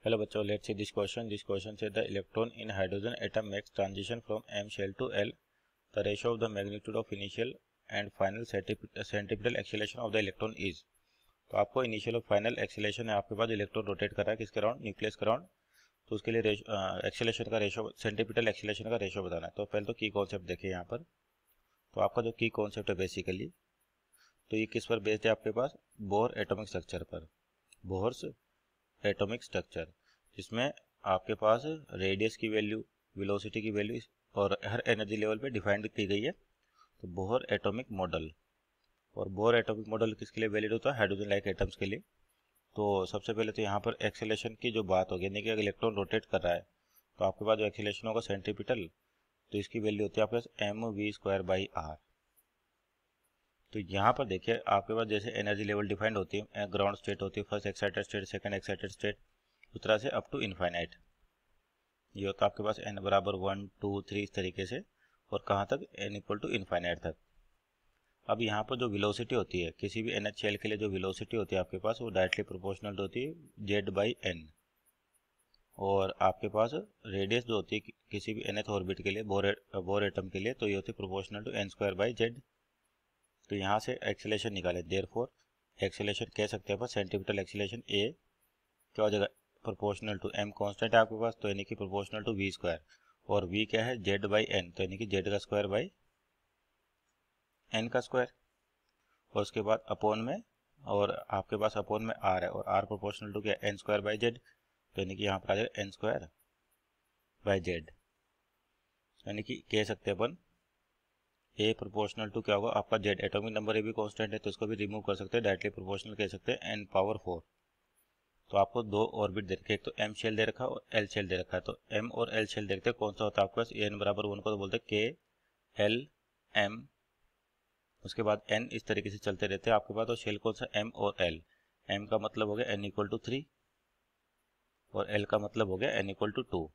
Hello bachcho, let's see this question. This question says the electron in hydrogen atom makes transition from M shell to L. The ratio of the magnitude of initial and final centripetal acceleration of the electron is. तो आपको initial और final acceleration है, आपके पास electron rotate कर रहा है किसके round, nucleus के राउंड। तो उसके लिए एक्सीलरेशन का रेशो, सेंट्रीपिटल एक्सीलरेशन का रेशो बताना है। तो पहले तो की कॉन्सेप्ट देखिए यहाँ पर। तो आपका जो की कॉन्सेप्ट है बेसिकली, तो ये किस पर बेस्ड है आपके पास, बोर एटॉमिक स्ट्रक्चर पर, बोहर्स एटॉमिक स्ट्रक्चर, जिसमें आपके पास रेडियस की वैल्यू, वेलोसिटी की वैल्यू और हर एनर्जी लेवल पे डिफाइंड की गई है। तो बोहर एटॉमिक मॉडल, और बोहर एटॉमिक मॉडल किसके लिए वैलिड होता है, हाइड्रोजन लाइक एटम्स के लिए। तो सबसे पहले तो यहाँ पर एक्सेलेरेशन की जो बात होगी, यानी कि अगर इलेक्ट्रॉन रोटेट कर रहा है तो आपके पास जो एक्सेलेरेशन होगा सेंट्रीपिटल, तो इसकी वैल्यू होती है आपके पास mv²/r। तो यहाँ पर देखिए आपके पास जैसे एनर्जी लेवल डिफाइंड होती है, ग्राउंड स्टेट होती है, first excited state, second excited state, उस तरह से अप टू इनफाइनाइट। ये होता है आपके पास n बराबर 1 2 3 इस तरीके से, और कहाँ तक, n इक्वल टू इनफाइनाइट तक। अब यहाँ पर जो वेलोसिटी होती है किसी भी NH शेल के लिए, जो वेलोसिटी होती है आपके पास, वो डायरेक्टली प्रोपोर्शनल होती है z/n। और आपके पास रेडियस जो होती है किसी भी nth ऑर्बिट के लिए, बोर एटम के लिए, तो ये होती है प्रोपोर्शनल टू n²/z। तो यहाँ से एक्सेलेरेशन निकाले, देयरफॉर एक्सेलेरेशन कह सकते हैं अपन सेंट्रीपिटल एक्सेलेरेशन a क्या हो जाएगा, प्रोपोर्शनल टू m कांस्टेंट है आपके पास, तो यानी कि प्रोपोर्शनल टू v², और v क्या है, z/n, तो यानी कि z का स्क्वायर बाई n का स्क्वायर, और उसके बाद अपॉन में, और आपके पास अपॉन में r है, और r प्रोपोर्शनल टू क्या, n²/z, तो यानी कि यहाँ पर आ जाएगा n²/z। यानी कि कह सकते हैं अपन a प्रोपोर्शनल टू क्या होगा आपका z, एटॉमिक नंबर a भी कांस्टेंट है तो इसको भी रिमूव कर सकते हैं, डायरेक्टली प्रोपोर्शनल कह सकते हैं n⁴। तो आपको दो ऑर्बिट दे रखे, एक तो m शेल दे रखा है और l शेल दे रखा है। तो m और l शेल देखते हैं कौन सा होता है आपके पास, n बराबर 1 को तो बोलते हैं k l m, उसके बाद n इस तरीके से चलते रहते हैं आपके पास। तो शेल कौन सा, m और l, m का मतलब हो गया n इक्वल टू 3 और l का मतलब हो गया n इक्वल टू 2।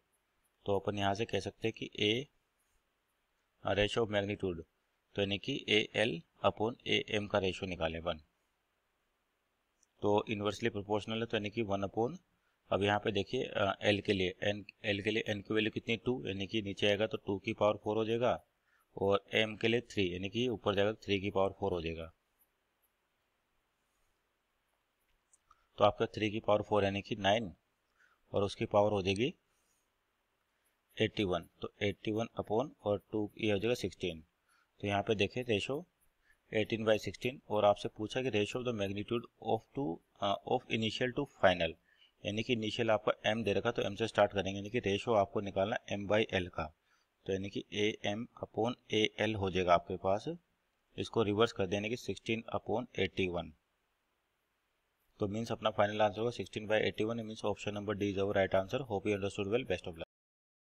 तो अपन यहाँ से कह सकते हैं कि a रेशो ऑफ मैग्नीट्यूड, तो यानी कि al/am का रेशो निकालें अपन, तो इन्वर्सली प्रोपोर्शनल है, तो यानी कि 1/। अब यहाँ पे देखिए l के लिए l के लिए n की वैल्यू कितनी, 2, यानी कि नीचे आएगा तो 2 की पावर 4 हो जाएगा, और m के लिए 3, यानी कि ऊपर जाएगा 3 की पावर 4 हो जाएगा। तो आपका 3 की पावर 4 यानी कि 9, और उसकी पावर हो जाएगी 81, तो 81 अपॉन और 2 ये हो जाएगा 16। तो यहाँ पे देखें रेशो 18/16, और आपसे पूछा कि ratio of the magnitude of initial to final, यानी कि इनिशियल आपका m दे रखा, तो m से स्टार्ट करेंगे, यानी कि रेशो आपको निकालना m/l का, तो यानी कि am/al हो जाएगा आपके पास। इसको रिवर्स कर देने की 16/81, तो मीन्स अपना फाइनल आंसर होगा 16/81, means option number D is our right answer. Hope you understood well, best of luck.